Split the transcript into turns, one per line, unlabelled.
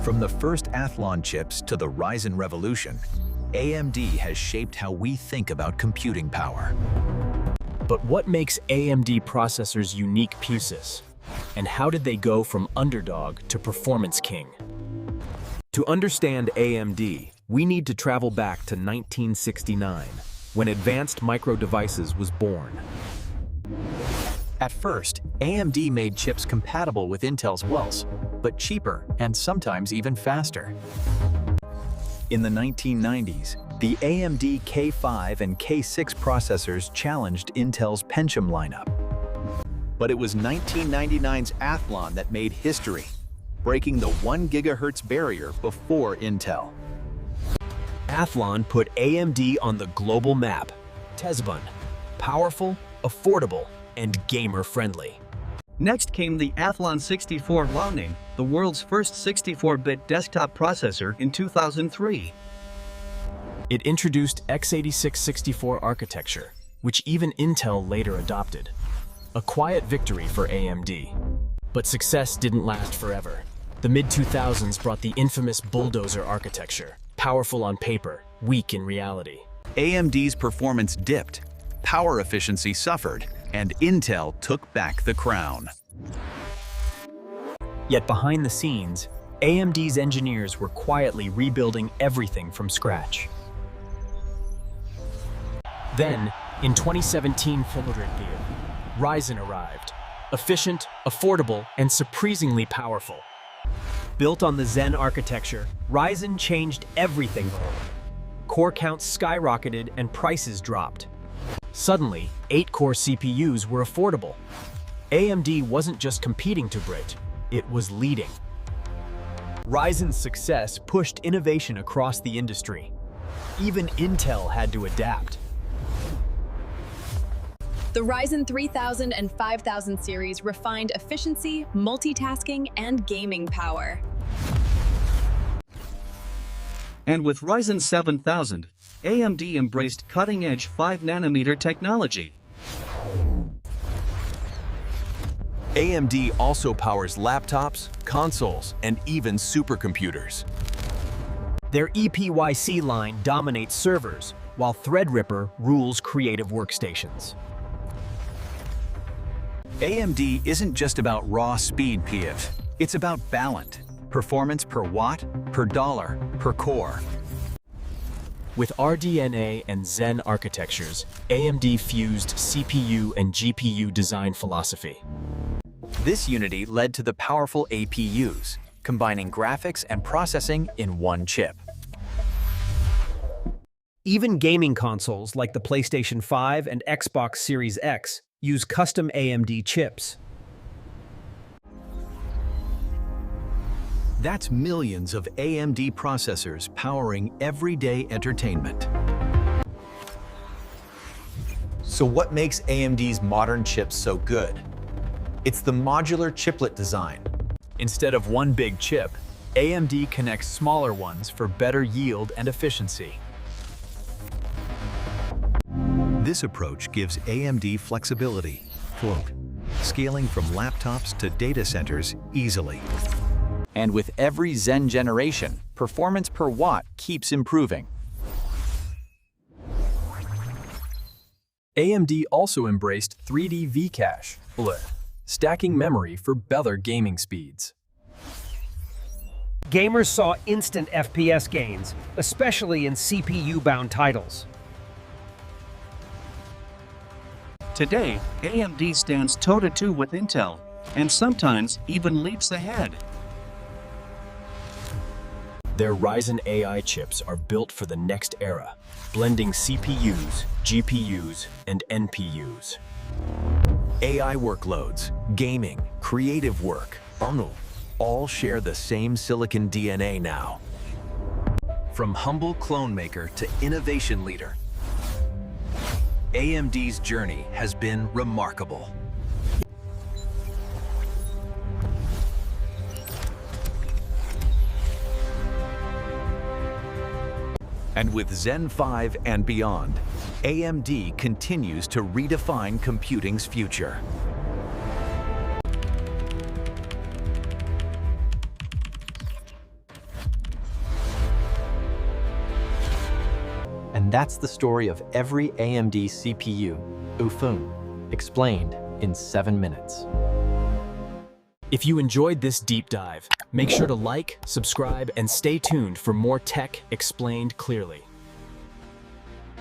From the first Athlon chips to the Ryzen revolution, AMD has shaped how we think about computing power.
But what makes AMD processors unique pieces? And how did they go from underdog to performance king? To understand AMD, we need to travel back to 1969, when Advanced Micro Devices was born.
At first, AMD made chips compatible with Intel's pulse, but cheaper and sometimes even faster. In the 1990s, the AMD K5 and K6 processors challenged Intel's Pentium lineup. But it was 1999's Athlon that made history, breaking the 1 GHz barrier before Intel.
Athlon put AMD on the global map. Tesbun, powerful, affordable, and gamer-friendly.
Next came the Athlon 64 Lining, the world's first 64-bit desktop processor in 2003.
It introduced x86-64 architecture, which even Intel later adopted. A quiet victory for AMD. But success didn't last forever. The mid-2000s brought the infamous bulldozer architecture, powerful on paper, weak in reality.
AMD's performance dipped, power efficiency suffered, and Intel took back the crown.
Yet behind the scenes, AMD's engineers were quietly rebuilding everything from scratch. Then, in 2017, Ryzen arrived. Efficient, affordable, and surprisingly powerful. Built on the Zen architecture, Ryzen changed everything. Core counts skyrocketed and prices dropped. Suddenly, 8-core CPUs were affordable. AMD wasn't just competing to bridge, it was leading. Ryzen's success pushed innovation across the industry. Even Intel had to adapt.
The Ryzen 3000 and 5000 series refined efficiency, multitasking, and gaming power.
And with Ryzen 7000, AMD embraced cutting-edge 5nm technology.
AMD also powers laptops, consoles, and even supercomputers.
Their EPYC line dominates servers, while Threadripper rules creative workstations.
AMD isn't just about raw speed, PIV. It's about balance, performance per watt, per dollar, per core.
With RDNA and Zen architectures, AMD fused CPU and GPU design philosophy.
This unity led to the powerful APUs, combining graphics and processing in one chip.
Even gaming consoles like the PlayStation 5 and Xbox Series X use custom AMD chips.
That's millions of AMD processors powering everyday entertainment. So what makes AMD's modern chips so good? It's the modular chiplet design. Instead of one big chip, AMD connects smaller ones for better yield and efficiency. This approach gives AMD flexibility, scaling from laptops to data centers easily. And with every Zen generation, performance per watt keeps improving.
AMD also embraced 3D V-Cache, stacking memory for better gaming speeds.
Gamers saw instant FPS gains, especially in CPU-bound titles.
Today, AMD stands toe-to-toe with Intel, and sometimes even leaps ahead.
Their Ryzen AI chips are built for the next era, blending CPUs, GPUs, and NPUs.
AI workloads, gaming, creative work, all share the same silicon DNA now. From humble clone maker to innovation leader, AMD's journey has been remarkable. And with Zen 5 and beyond, AMD continues to redefine computing's future.
And that's the story of every AMD CPU, Explained in 7 minutes.
If you enjoyed this deep dive, make sure to like, subscribe, and stay tuned for more tech explained clearly.